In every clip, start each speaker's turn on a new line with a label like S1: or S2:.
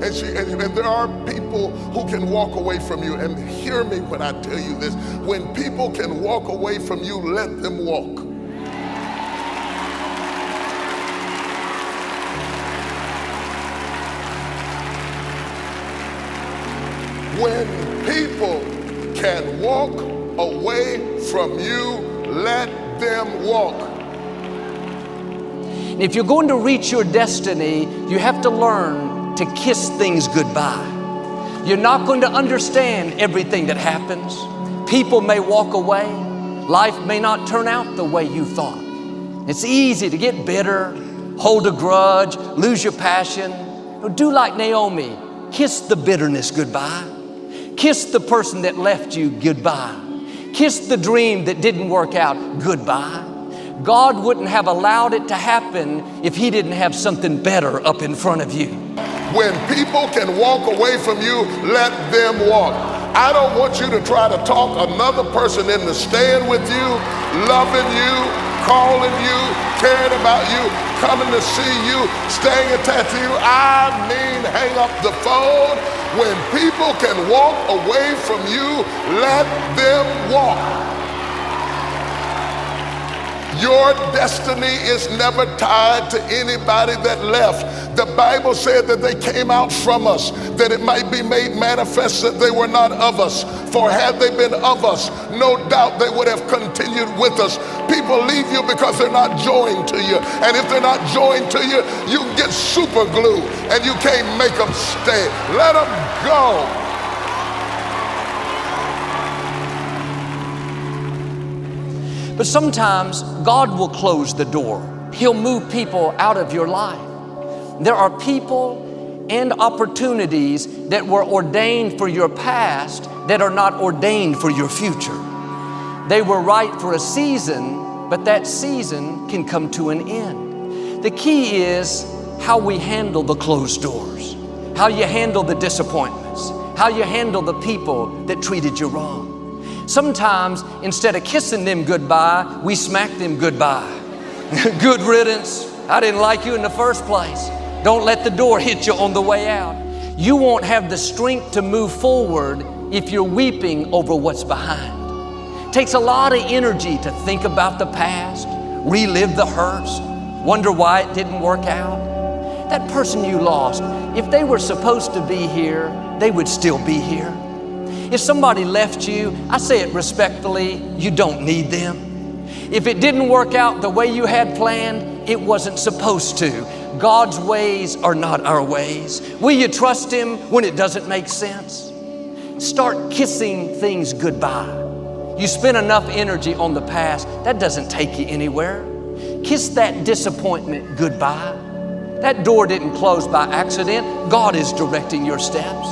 S1: And there are people who can walk away from you. And hear me when I tell you this. When people can walk away from you, let them walk. When people can walk away from you, let them walk.
S2: If you're going to reach your destiny, you have to learn to kiss things goodbye. You're not going to understand everything that happens. People may walk away. Life may not turn out the way you thought. It's easy to get bitter, hold a grudge, lose your passion. Do like Naomi. Kiss the bitterness goodbye. Kiss the person that left you goodbye. Kiss the dream that didn't work out goodbye. God wouldn't have allowed it to happen if He didn't have something better up in front of you.
S1: When people can walk away from you, let them walk. I don't want you to try to talk another person into staying with you, loving you, calling you, caring about you, coming to see you, staying attached to you. I mean, hang up the phone. When people can walk away from you, let them walk. Your destiny is never tied to anybody that left. The Bible said that they came out from us, that it might be made manifest that they were not of us. For had they been of us, no doubt they would have continued with us. People leave you because they're not joined to you. And if they're not joined to you, you can get super glue and you can't make them stay. Let them go.
S2: But sometimes God will close the door. He'll move people out of your life. There are people and opportunities that were ordained for your past that are not ordained for your future. They were right for a season, but that season can come to an end. The key is how we handle the closed doors, how you handle the disappointments, how you handle the people that treated you wrong. Sometimes, instead of kissing them goodbye, we smack them goodbye. Good riddance. I didn't like you in the first place. Don't let the door hit you on the way out. You won't have the strength to move forward if you're weeping over what's behind. It takes a lot of energy to think about the past, relive the hurts, wonder why it didn't work out. That person you lost, if they were supposed to be here, they would still be here. If somebody left you, I say it respectfully, you don't need them. If it didn't work out the way you had planned, it wasn't supposed to. God's ways are not our ways. Will you trust Him when it doesn't make sense? Start kissing things goodbye. You spend enough energy on the past, that doesn't take you anywhere. Kiss that disappointment goodbye. That door didn't close by accident. God is directing your steps.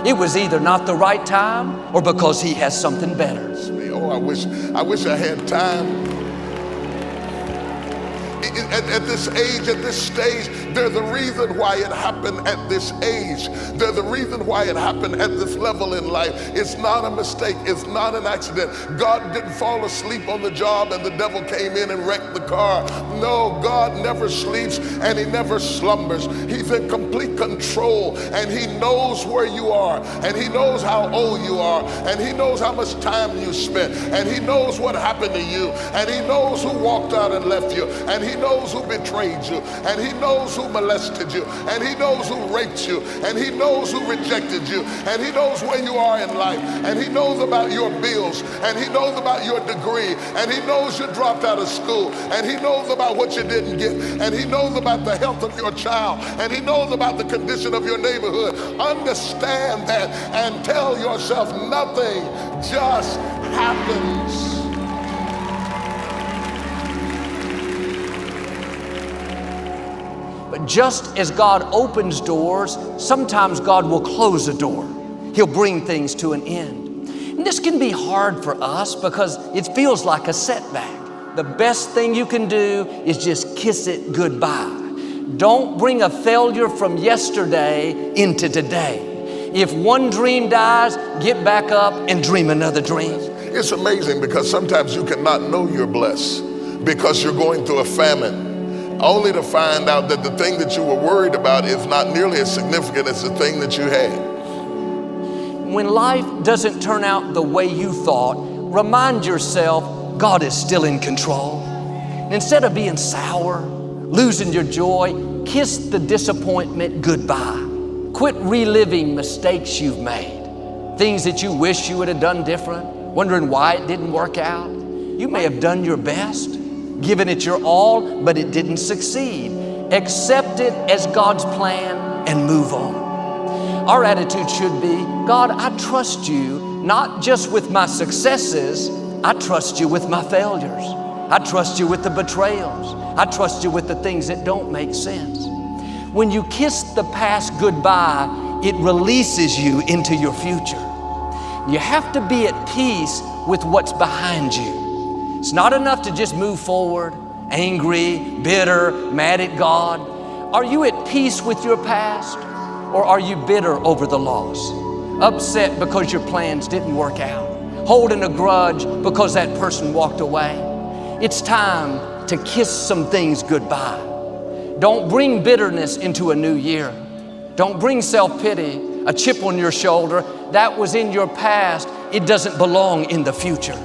S2: It was either not the right time or because He has something better.
S1: Oh, I wish I had time. At this age, at this stage, there's a reason why it happened at this age. There's a reason why it happened at this level in life. It's not a mistake. It's not an accident. God didn't fall asleep on the job and the devil came in and wrecked the car. No, God never sleeps and He never slumbers. He's in complete control and He knows where you are and He knows how old you are and He knows how much time you spent and He knows what happened to you and He knows who walked out and left you and He knows who betrayed you and He knows who molested you and He knows who raped you and He knows who rejected you and He knows where you are in life and He knows about your bills and He knows about your degree and He knows you dropped out of school and He knows about what you didn't get and He knows about the health of your child and He knows about the condition of your neighborhood. Understand that and tell yourself nothing just happens.
S2: But just as God opens doors, sometimes God will close a door. He'll bring things to an end. And this can be hard for us because it feels like a setback. The best thing you can do is just kiss it goodbye. Don't bring a failure from yesterday into today. If one dream dies, get back up and dream another dream.
S1: It's amazing because sometimes you cannot know you're blessed because you're going through a famine. only to find out that the thing that you were worried about is not nearly as significant as the thing that you had.
S2: When life doesn't turn out the way you thought, remind yourself God is still in control. And instead of being sour, losing your joy, kiss the disappointment goodbye. Quit reliving mistakes you've made, things that you wish you would have done different, wondering why it didn't work out. You may have done your best, given it your all, but it didn't succeed. Accept it as God's plan and move on. Our attitude should be, God, I trust you, not just with my successes, I trust you with my failures. I trust you with the betrayals. I trust you with the things that don't make sense. When you kiss the past goodbye, it releases you into your future. You have to be at peace with what's behind you. It's not enough to just move forward, angry, bitter, mad at God. Are you at peace with your past, or are you bitter over the loss? Upset because your plans didn't work out? Holding a grudge because that person walked away? It's time to kiss some things goodbye. Don't bring bitterness into a new year. Don't bring self-pity, a chip on your shoulder. That was in your past. It doesn't belong in the future.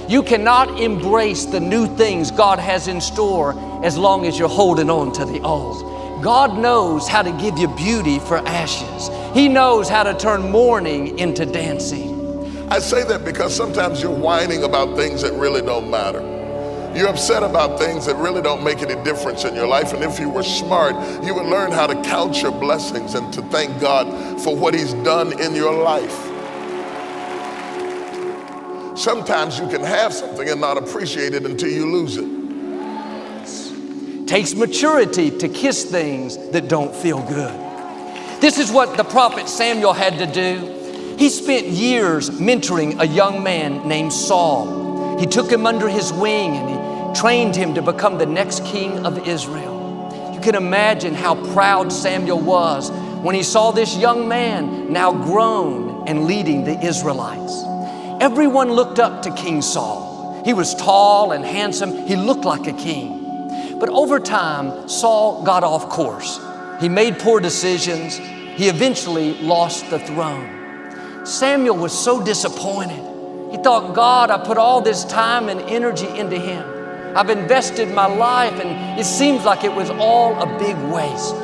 S2: You cannot embrace the new things God has in store as long as you're holding on to the old. God knows how to give you beauty for ashes. He knows how to turn mourning into dancing.
S1: I say that because sometimes you're whining about things that really don't matter. You're upset about things that really don't make any difference in your life. And if you were smart, you would learn how to count your blessings and to thank God for what He's done in your life. Sometimes you can have something and not appreciate it until you lose it.
S2: It takes maturity to kiss things that don't feel good. This is what the prophet Samuel had to do. He spent years mentoring a young man named Saul. He took him under his wing and he trained him to become the next king of Israel. You can imagine how proud Samuel was when he saw this young man now grown and leading the Israelites. Everyone looked up to King Saul. He was tall and handsome. He looked like a king. But over time, Saul got off course. He made poor decisions. He eventually lost the throne. Samuel was so disappointed. He thought, God, I put all this time and energy into him. I've invested my life and it seems like it was all a big waste.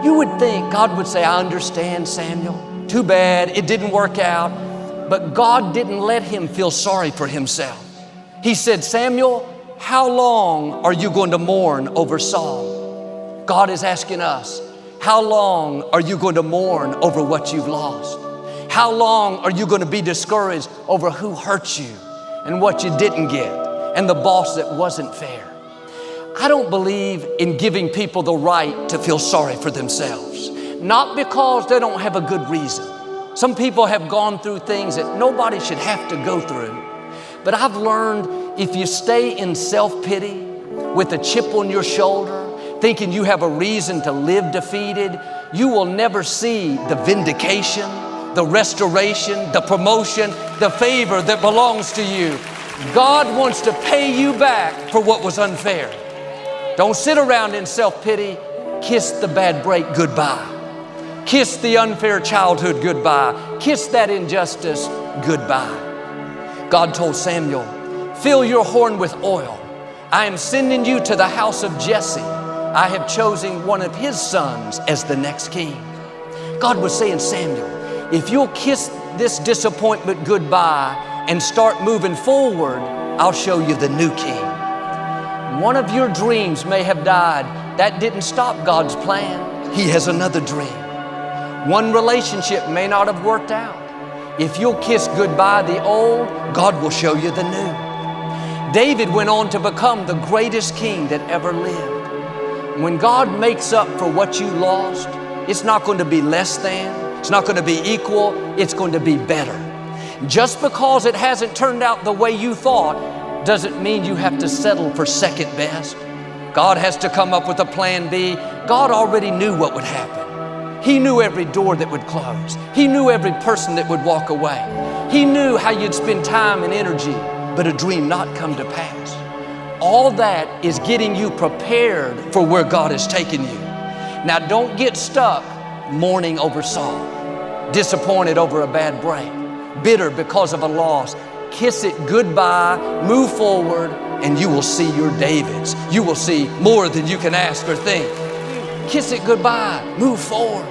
S2: You would think God would say, I understand, Samuel. Too bad, it didn't work out. But God didn't let him feel sorry for himself. He said, Samuel, how long are you going to mourn over Saul? God is asking us, how long are you going to mourn over what you've lost? How long are you going to be discouraged over who hurt you and what you didn't get and the boss that wasn't fair? I don't believe in giving people the right to feel sorry for themselves, not because they don't have a good reason. Some people have gone through things that nobody should have to go through. But I've learned if you stay in self-pity with a chip on your shoulder, thinking you have a reason to live defeated, you will never see the vindication, the restoration, the promotion, the favor that belongs to you. God wants to pay you back for what was unfair. Don't sit around in self-pity. Kiss the bad break goodbye. Kiss the unfair childhood goodbye. Kiss that injustice goodbye. God told Samuel, fill your horn with oil. I am sending you to the house of Jesse. I have chosen one of his sons as the next king. God was saying, Samuel, if you'll kiss this disappointment goodbye and start moving forward, I'll show you the new king. One of your dreams may have died. That didn't stop God's plan. He has another dream. One relationship may not have worked out. If you'll kiss goodbye the old, God will show you the new. David went on to become the greatest king that ever lived. When God makes up for what you lost, it's not going to be less than, it's not going to be equal, it's going to be better. Just because it hasn't turned out the way you thought doesn't mean you have to settle for second best. God has to come up with a plan B. God already knew what would happen. He knew every door that would close. He knew every person that would walk away. He knew how you'd spend time and energy, but a dream not come to pass. All that is getting you prepared for where God has taken you. Now, don't get stuck mourning over Saul, disappointed over a bad break, bitter because of a loss. Kiss it goodbye, move forward, and you will see your Davids. You will see more than you can ask or think. Kiss it goodbye, move forward.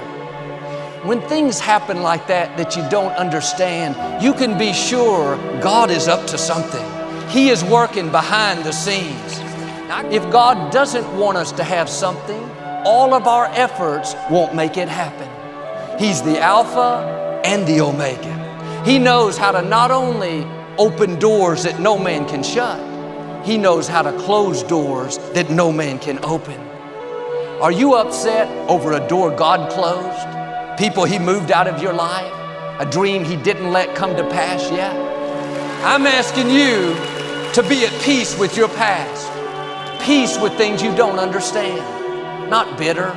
S2: When things happen like that you don't understand, you can be sure God is up to something. He is working behind the scenes. Now, if God doesn't want us to have something, all of our efforts won't make it happen. He's the Alpha and the Omega. He knows how to not only open doors that no man can shut, He knows how to close doors that no man can open. Are you upset over a door God closed? People He moved out of your life? A dream He didn't let come to pass yet? I'm asking you to be at peace with your past, peace with things you don't understand, not bitter,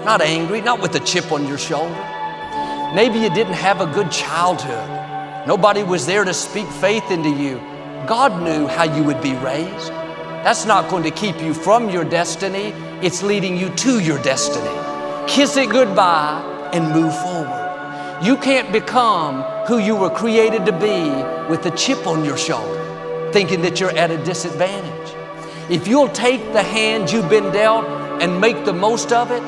S2: not angry, not with a chip on your shoulder. Maybe you didn't have a good childhood. Nobody was there to speak faith into you. God knew how you would be raised. That's not going to keep you from your destiny. It's leading you to your destiny. Kiss it goodbye and move forward. You can't become who you were created to be with a chip on your shoulder, thinking that you're at a disadvantage. If you'll take the hand you've been dealt and make the most of it,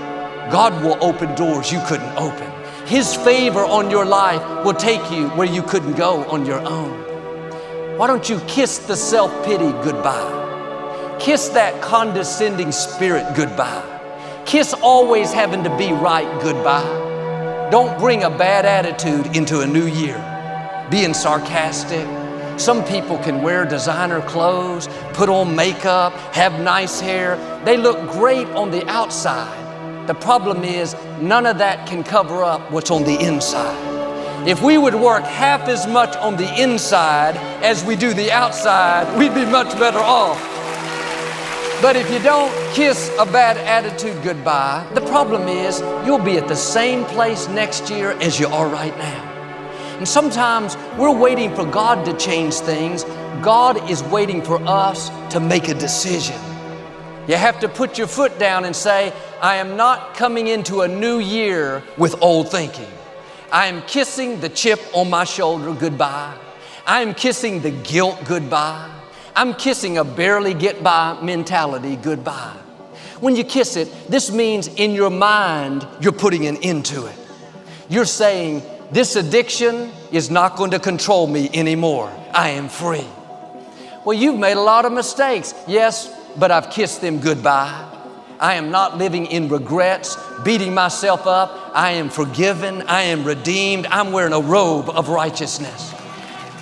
S2: God will open doors you couldn't open. His favor on your life will take you where you couldn't go on your own. Why don't you kiss the self-pity goodbye? Kiss that condescending spirit goodbye. Kiss always having to be right goodbye. Don't bring a bad attitude into a new year, being sarcastic. Some people can wear designer clothes, put on makeup, have nice hair. They look great on the outside. The problem is none of that can cover up what's on the inside. If we would work half as much on the inside as we do the outside, we'd be much better off. But if you don't kiss a bad attitude goodbye, the problem is you'll be at the same place next year as you are right now. And sometimes we're waiting for God to change things. God is waiting for us to make a decision. You have to put your foot down and say, I am not coming into a new year with old thinking. I am kissing the chip on my shoulder goodbye. I am kissing the guilt goodbye. I'm kissing a barely get by mentality goodbye. When you kiss it, this means in your mind, you're putting an end to it. You're saying, this addiction is not going to control me anymore. I am free. Well, you've made a lot of mistakes. Yes, but I've kissed them goodbye. I am not living in regrets, beating myself up. I am forgiven. I am redeemed. I'm wearing a robe of righteousness.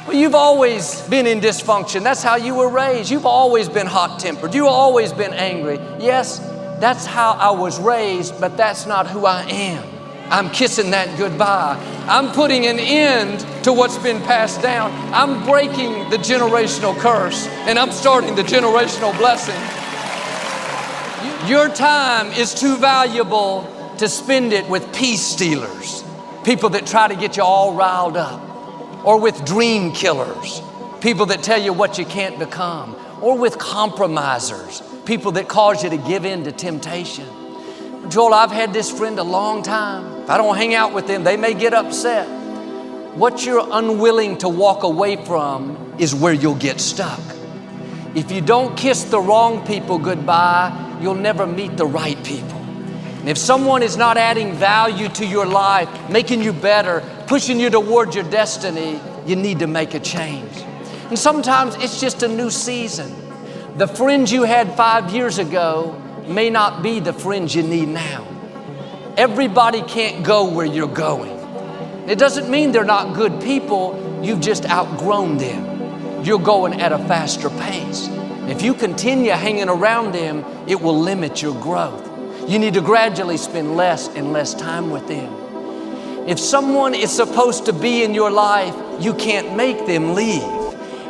S2: Well, you've always been in dysfunction. That's how you were raised. You've always been hot-tempered. You've always been angry. Yes, that's how I was raised, but that's not who I am. I'm kissing that goodbye. I'm putting an end to what's been passed down. I'm breaking the generational curse, and I'm starting the generational blessing. Your time is too valuable to spend it with peace stealers, people that try to get you all riled up, or with dream killers, people that tell you what you can't become, or with compromisers, people that cause you to give in to temptation. Joel, I've had this friend a long time. If I don't hang out with them, they may get upset. What you're unwilling to walk away from is where you'll get stuck. If you don't kiss the wrong people goodbye, you'll never meet the right people. And if someone is not adding value to your life, making you better, pushing you towards your destiny, you need to make a change. And sometimes it's just a new season. The friends you had 5 years ago may not be the friends you need now. Everybody can't go where you're going. It doesn't mean they're not good people, you've just outgrown them. You're going at a faster pace. If you continue hanging around them, it will limit your growth. You need to gradually spend less and less time with them. If someone is supposed to be in your life, you can't make them leave.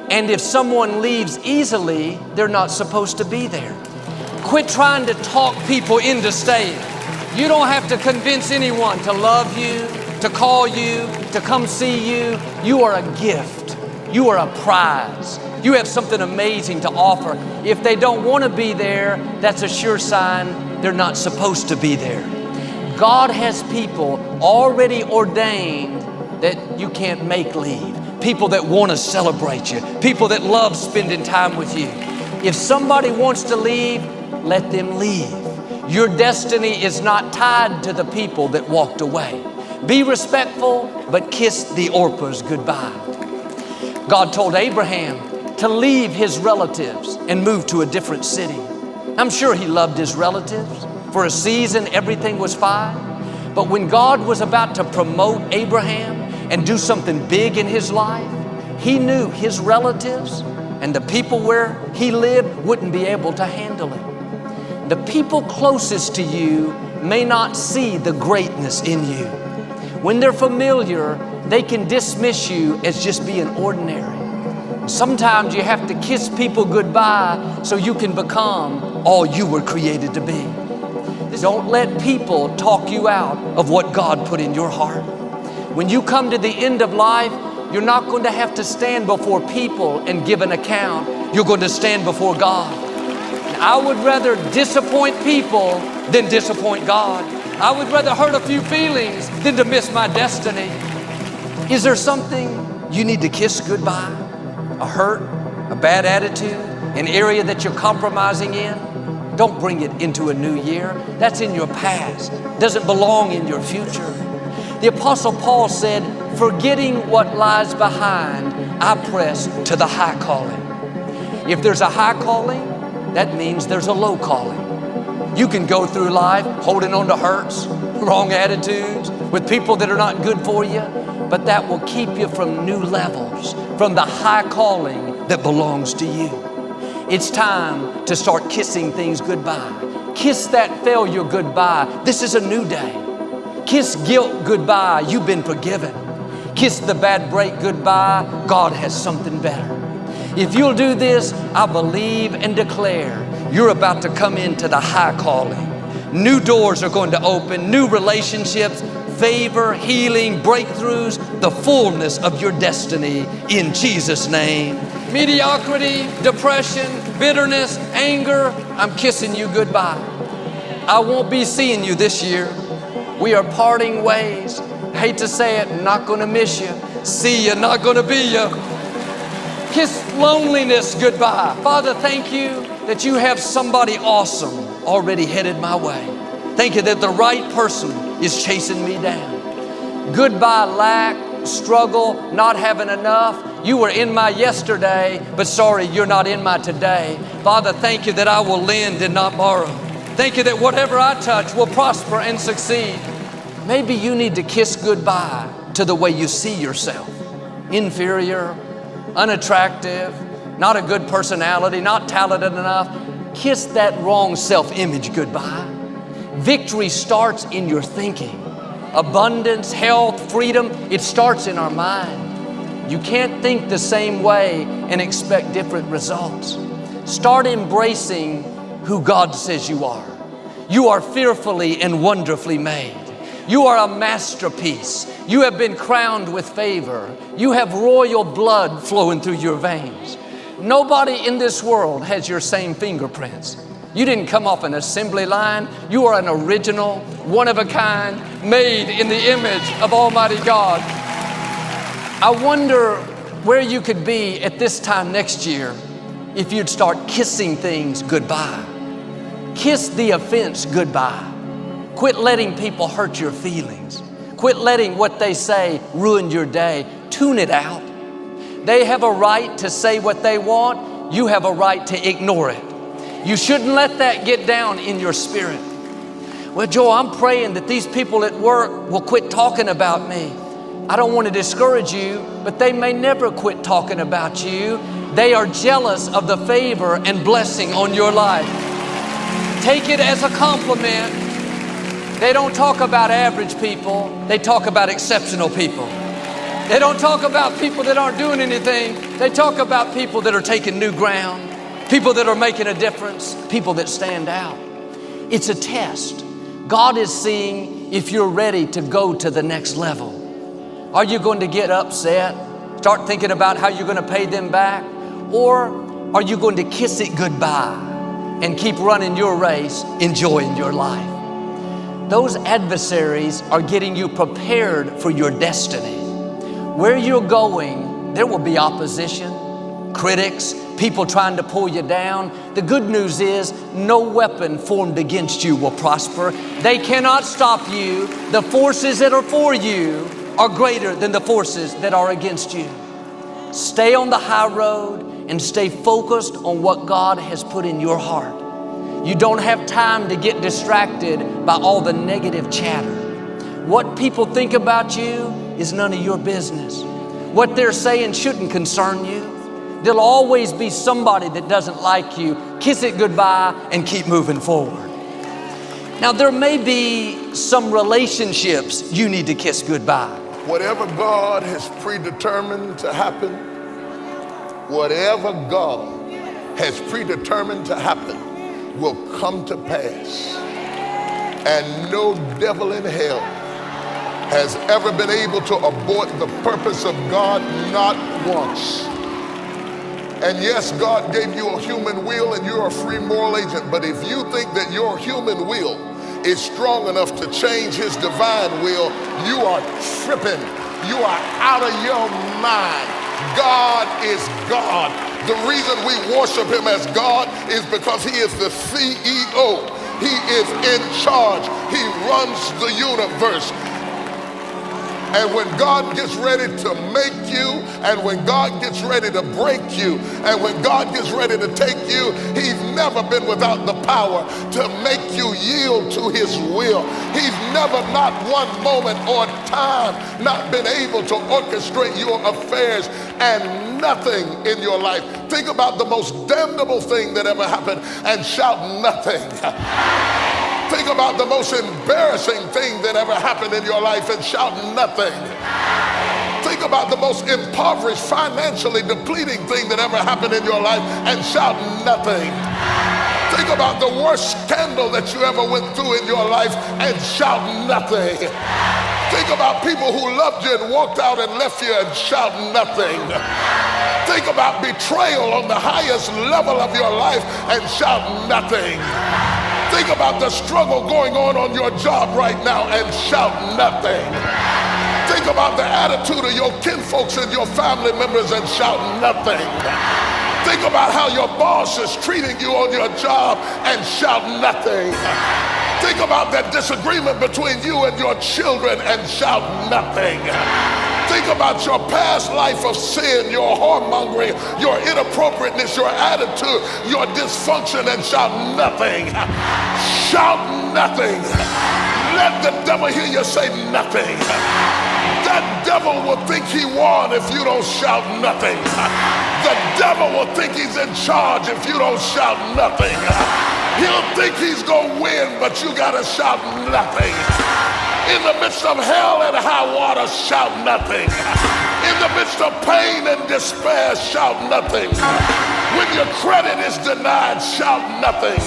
S2: And if someone leaves easily, they're not supposed to be there. Quit trying to talk people into staying. You don't have to convince anyone to love you, to call you, to come see you. You are a gift. You are a prize. You have something amazing to offer. If they don't want to be there, that's a sure sign they're not supposed to be there. God has people already ordained that you can't make leave. People that want to celebrate you. People that love spending time with you. If somebody wants to leave, let them leave. Your destiny is not tied to the people that walked away. Be respectful, but kiss the Orpahs goodbye. God told Abraham to leave his relatives and move to a different city. I'm sure he loved his relatives. For a season, everything was fine. But when God was about to promote Abraham and do something big in his life, he knew his relatives and the people where he lived wouldn't be able to handle it. The people closest to you may not see the greatness in you. When they're familiar, they can dismiss you as just being ordinary. Sometimes you have to kiss people goodbye so you can become all you were created to be. Don't let people talk you out of what God put in your heart. When you come to the end of life, you're not going to have to stand before people and give an account. You're going to stand before God. And I would rather disappoint people than disappoint God. I would rather hurt a few feelings than to miss my destiny. Is there something you need to kiss goodbye? A hurt, a bad attitude, an area that you're compromising in? Don't bring it into a new year. That's in your past. Doesn't belong in your future. The Apostle Paul said, forgetting what lies behind, I press to the high calling. If there's a high calling, that means there's a low calling. You can go through life holding on to hurts, wrong attitudes, with people that are not good for you, but that will keep you from new levels, from the high calling that belongs to you. It's time to start kissing things goodbye. Kiss that failure goodbye. This is a new day. Kiss guilt goodbye. You've been forgiven. Kiss the bad break goodbye. God has something better. If you'll do this, I believe and declare you're about to come into the high calling. New doors are going to open, new relationships, favor, healing, breakthroughs, the fullness of your destiny in Jesus' name. Mediocrity, depression, bitterness, anger, I'm kissing you goodbye. I won't be seeing you this year. We are parting ways. Hate to say it, not gonna miss you. See you, not gonna be you. Kiss loneliness goodbye. Father, thank you that you have somebody awesome already headed my way. Thank you that the right person is chasing me down. Goodbye lack, struggle, not having enough. You were in my yesterday, but sorry, you're not in my today. Father, thank you that I will lend and not borrow. Thank you that whatever I touch will prosper and succeed. Maybe you need to kiss goodbye to the way you see yourself. Inferior, unattractive, not a good personality, not talented enough. Kiss that wrong self-image goodbye. Victory starts in your thinking. Abundance, health, freedom, it starts in our mind. You can't think the same way and expect different results. Start embracing who God says you are. You are fearfully and wonderfully made. You are a masterpiece. You have been crowned with favor. You have royal blood flowing through your veins. Nobody in this world has your same fingerprints. You didn't come off an assembly line. You are an original, one of a kind, made in the image of Almighty God. I wonder where you could be at this time next year if you'd start kissing things goodbye. Kiss the offense goodbye. Quit letting people hurt your feelings. Quit letting what they say ruin your day. Tune it out. They have a right to say what they want. You have a right to ignore it. You shouldn't let that get down in your spirit. Well, Joe, I'm praying that these people at work will quit talking about me. I don't want to discourage you, but they may never quit talking about you. They are jealous of the favor and blessing on your life. Take it as a compliment. They don't talk about average people. They talk about exceptional people. They don't talk about people that aren't doing anything. They talk about people that are taking new ground, people that are making a difference, people that stand out. It's a test. God is seeing if you're ready to go to the next level. Are you going to get upset Start thinking about how you're going to pay them back? Or are you going to kiss it goodbye and keep running your race, enjoying your life? Those adversaries are getting you prepared for your destiny. Where you're going, there will be opposition, critics, people trying to pull you down. The good news is no weapon formed against you will prosper. They cannot stop you. The forces that are for you are greater than the forces that are against you. Stay on the high road and stay focused on what God has put in your heart. You don't have time to get distracted by all the negative chatter. What people think about you is none of your business. What they're saying shouldn't concern you. There'll always be somebody that doesn't like you. Kiss it goodbye and keep moving forward. Now, there may be some relationships you need to kiss goodbye.
S1: Whatever God has predetermined to happen, whatever God has predetermined to happen will come to pass. And no devil in hell has ever been able to abort the purpose of God, not once. And yes, God gave you a human will and you're a free moral agent, but if you think that your human will is strong enough to change his divine will, you are tripping. You are out of your mind. God is God. The reason we worship him as God is because he is the CEO. He is in charge. He runs the universe. And when God gets ready to make you, and when God gets ready to break you, and when God gets ready to take you, he's never been without the power to make you yield to his will. He's never, not one moment or time, not been able to orchestrate your affairs and nothing in your life. Think about the most damnable thing that ever happened and shout nothing. Think about the most embarrassing thing that ever happened in your life and shout nothing. Think about the most impoverished, financially depleting thing that ever happened in your life and shout nothing. Think about the worst scandal that you ever went through in your life and shout nothing. Think about people who loved you and walked out and left you and shout nothing. Think about betrayal on the highest level of your life and shout nothing. Think about the struggle going on your job right now and shout nothing. Think about the attitude of your kinfolks and your family members and shout nothing. Think about how your boss is treating you on your job and shout nothing. Think about that disagreement between you and your children and shout nothing. Think about your past life of sin, your whoremongering, your inappropriateness, your attitude, your dysfunction, and shout nothing. Shout nothing. Let the devil hear you say nothing. That devil will think he won if you don't shout nothing. The devil will think he's in charge if you don't shout nothing. He'll think he's gonna win, but you gotta shout nothing. In the midst of hell and high water, shout nothing. In the midst of pain and despair, shout nothing. When your credit is denied, shout nothing.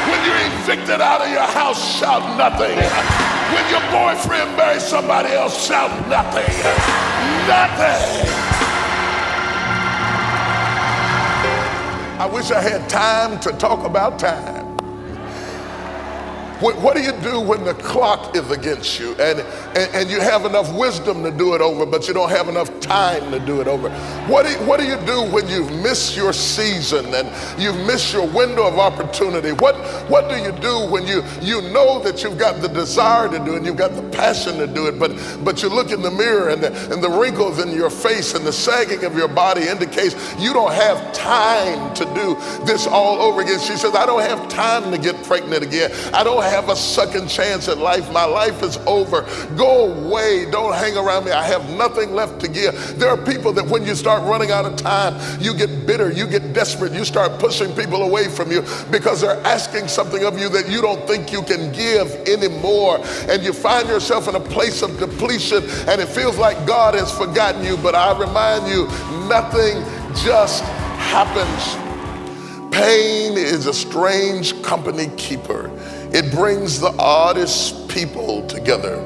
S1: When you're evicted out of your house, shout nothing. When your boyfriend marries somebody else, shout nothing. Nothing. I wish I had time to talk about time. What do you do when the clock is against you and you have enough wisdom to do it over, but you don't have enough time to do it over? What do you do when you've missed your season and you've missed your window of opportunity? What do you do when you know that you've got the desire to do it, you've got the passion to do it, but you look in the mirror and the wrinkles in your face and the sagging of your body indicates you don't have time to do this all over again. She says, I don't have time to get pregnant again. I don't have a second chance at life. My life is over. Go away. Don't hang around me. I have nothing left to give. There are people that when you start running out of time, you get bitter, you get desperate, you start pushing people away from you because they're asking something of you that you don't think you can give anymore. And you find yourself in a place of depletion and it feels like God has forgotten you. But I remind you, nothing just happens. Pain is a strange company keeper. It brings the oddest people together.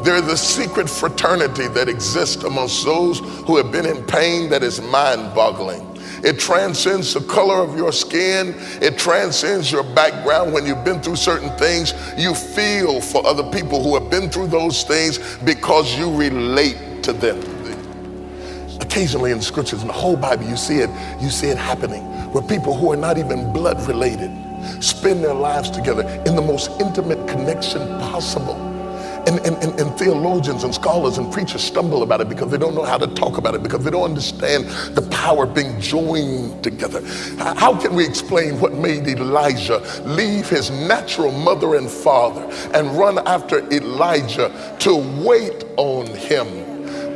S1: There is a secret fraternity that exists amongst those who have been in pain that is mind-boggling. It transcends the color of your skin. It transcends your background. When you've been through certain things, you feel for other people who have been through those things because you relate to them. Occasionally in scriptures, in the whole Bible, you see it happening where people who are not even blood related spend their lives together in the most intimate connection possible. And theologians and scholars and preachers stumble about it because they don't know how to talk about it, because they don't understand the power of being joined together. How can we explain what made Elijah leave his natural mother and father and run after Elijah to wait on him,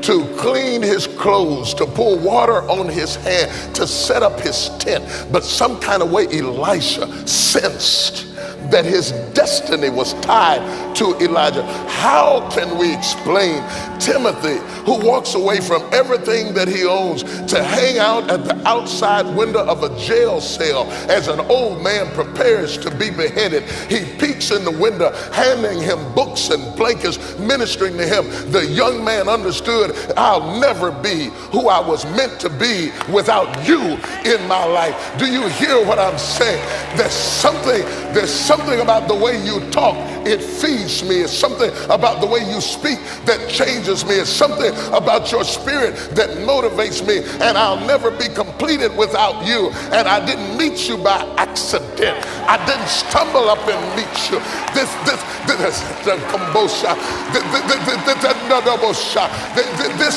S1: to clean his clothes, to pour water on his hand, to set up his tent? But some kind of way Elisha sensed that his destiny was tied to Elijah. How can we explain Timothy, who walks away from everything that he owns to hang out at the outside window of a jail cell as an old man prepares to be beheaded? He peeks in the window, handing him books and blankets, ministering to him. The young man understood, I'll never be who I was meant to be without you in my life. Do you hear what I'm saying? There's something about the way you talk. It feeds me. It's something about the way you speak that changes me. It's something about your spirit that motivates me. And I'll never be completed without you. And I didn't meet you by accident. I didn't stumble up and meet you. This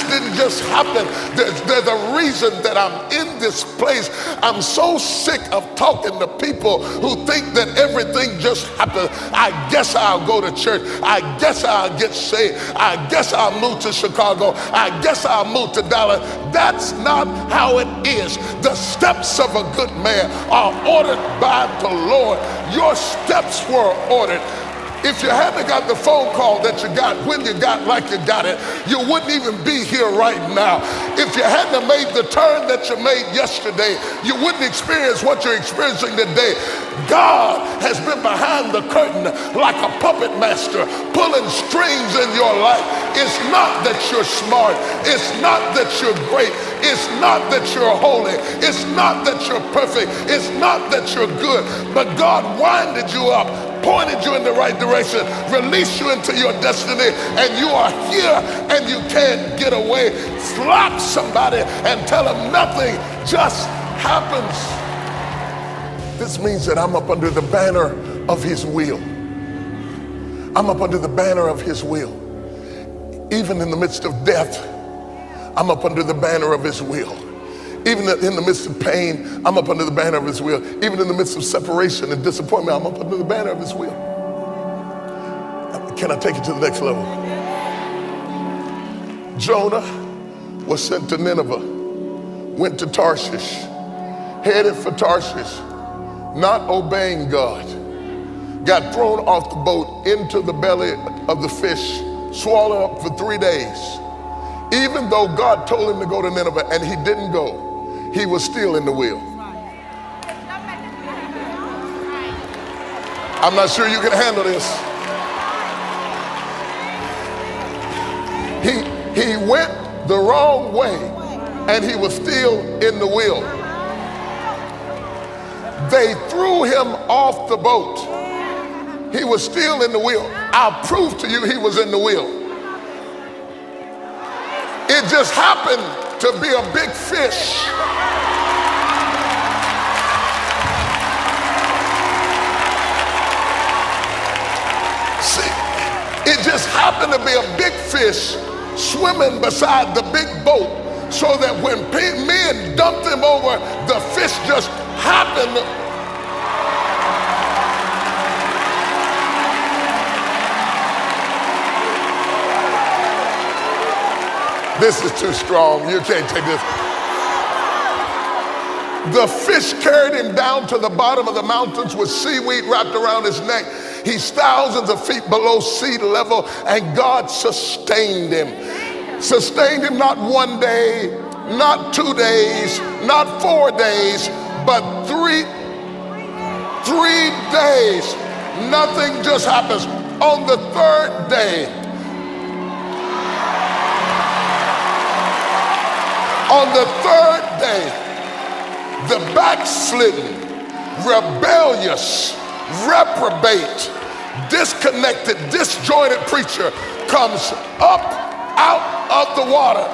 S1: didn't just happen. There's a reason that I'm in this place. I'm so sick of talking to people who think that everything just happens. I guess I'll go to church. I guess I'll get saved. I guess I'll move to Chicago. I guess I'll move to Dallas. That's not how it is. The steps of a good man are ordered by the Lord. Your steps were ordered. If you hadn't got the phone call that you got when you got like you got it, you wouldn't even be here right now. If you hadn't made the turn that you made yesterday, you wouldn't experience what you're experiencing today. God has been behind the curtain like a puppet master, pulling strings in your life. It's not that you're smart. It's not that you're great. It's not that you're holy. It's not that you're perfect. It's not that you're good. But God winded you up, pointed you in the right direction, released you into your destiny, and you are here and you can't get away. Slap somebody and tell them nothing just happens. This means that I'm up under the banner of his will. I'm up under the banner of his will. Even in the midst of death, I'm up under the banner of his will. Even in the midst of pain, I'm up under the banner of his will. Even in the midst of separation and disappointment, I'm up under the banner of his will. Can I take it to the next level? Jonah was sent to Nineveh, went to Tarshish, headed for Tarshish, not obeying God, got thrown off the boat into the belly of the fish, swallowed up for 3 days. Even though God told him to go to Nineveh and he didn't go, he was still in the will. I'm not sure you can handle this. He went the wrong way and he was still in the will. They threw him off the boat. He was still in the will. I'll prove to you he was in the will. It just happened to be a big fish. See, it just happened to be a big fish swimming beside the big boat, so that when men dumped him over, the fish just happened. This is too strong. You can't take this. The fish carried him down to the bottom of the mountains with seaweed wrapped around his neck. He's thousands of feet below sea level, and God sustained him. Sustained him not 1 day, not 2 days, not 4 days, but three days. Nothing just happens. On the third day, On the third day, the backslidden, rebellious, reprobate, disconnected, disjointed preacher comes up out of the water.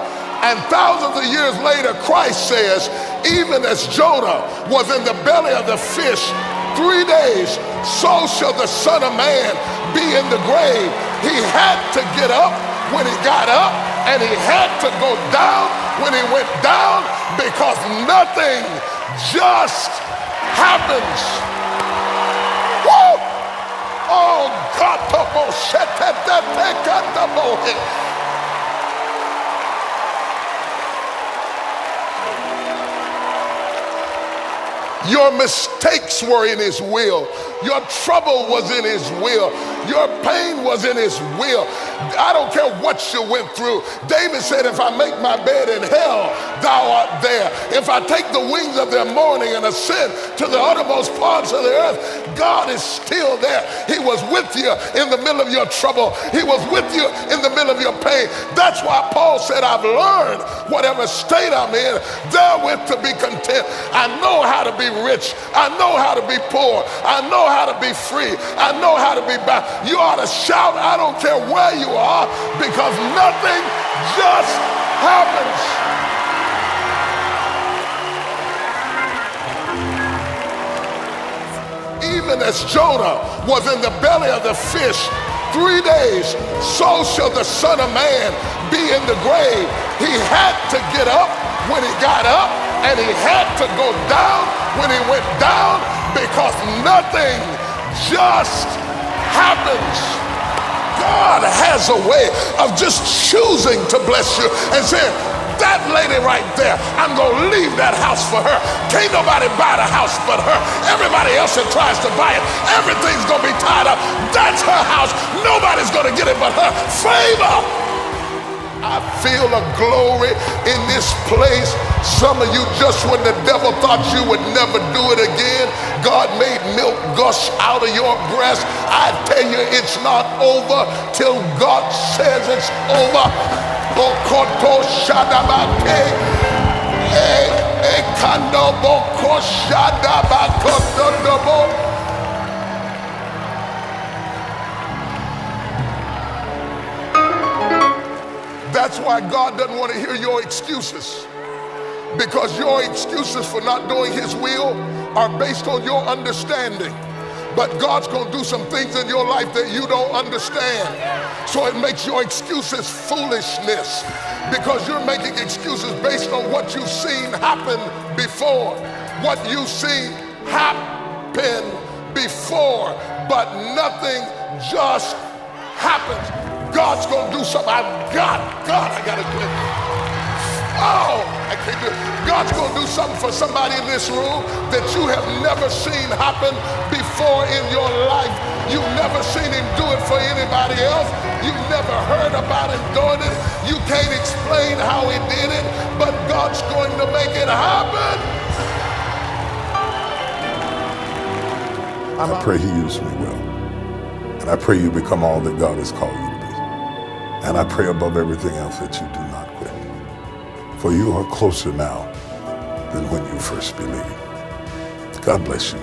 S1: And thousands of years later, Christ says, even as Jonah was in the belly of the fish 3 days, so shall the Son of Man be in the grave. He had to get up when he got up, and he had to go down when he went down, because nothing just happens. Woo! Oh, God, your mistakes were in his will. Your trouble was in his will. Your pain was in his will. I don't care what you went through. David said, if I make my bed in hell, thou art there. If I take the wings of their morning and ascend to the uttermost parts of the earth, God is still there. He was with you in the middle of your trouble. He was with you in the middle of your pain. That's why Paul said, I've learned whatever state I'm in, therewith to be content. I know how to be rich. I know how to be poor. I know how to be free. I know how to be bound. You ought to shout, I don't care where you are, because nothing just happens. Even as Jonah was in the belly of the fish 3 days, so shall the Son of Man be in the grave. He had to get up when he got up, and he had to go down when he went down, because nothing just happens. God has a way of just choosing to bless you and saying, that lady right there, I'm gonna leave that house for her. Can't nobody buy the house but her. Everybody else that tries to buy it, everything's gonna be tied up. That's her house. Nobody's gonna get it but her. Favor. I feel a glory in this place. Some of you, just when the devil thought you would never do it again, God made milk gush out of your breast. I tell you, it's not over till God says it's over. Bokoto shadabake, ekando boko shadabakotodobo. That's why God doesn't want to hear your excuses, because your excuses for not doing his will are based on your understanding. But God's going to do some things in your life that you don't understand. So it makes your excuses foolishness, because you're making excuses based on what you've seen happen before. What you've seen happen before, but nothing just happens. God's gonna do something. I gotta quit. Oh, I can't do it. God's gonna do something for somebody in this room that you have never seen happen before in your life. You've never seen him do it for anybody else. You've never heard about him doing it. You can't explain how he did it, but God's going to make it happen.
S3: I pray he uses me well. And I pray you become all that God has called you to be. And I pray above everything else that you do not quit. For you are closer now than when you first believed. God bless you.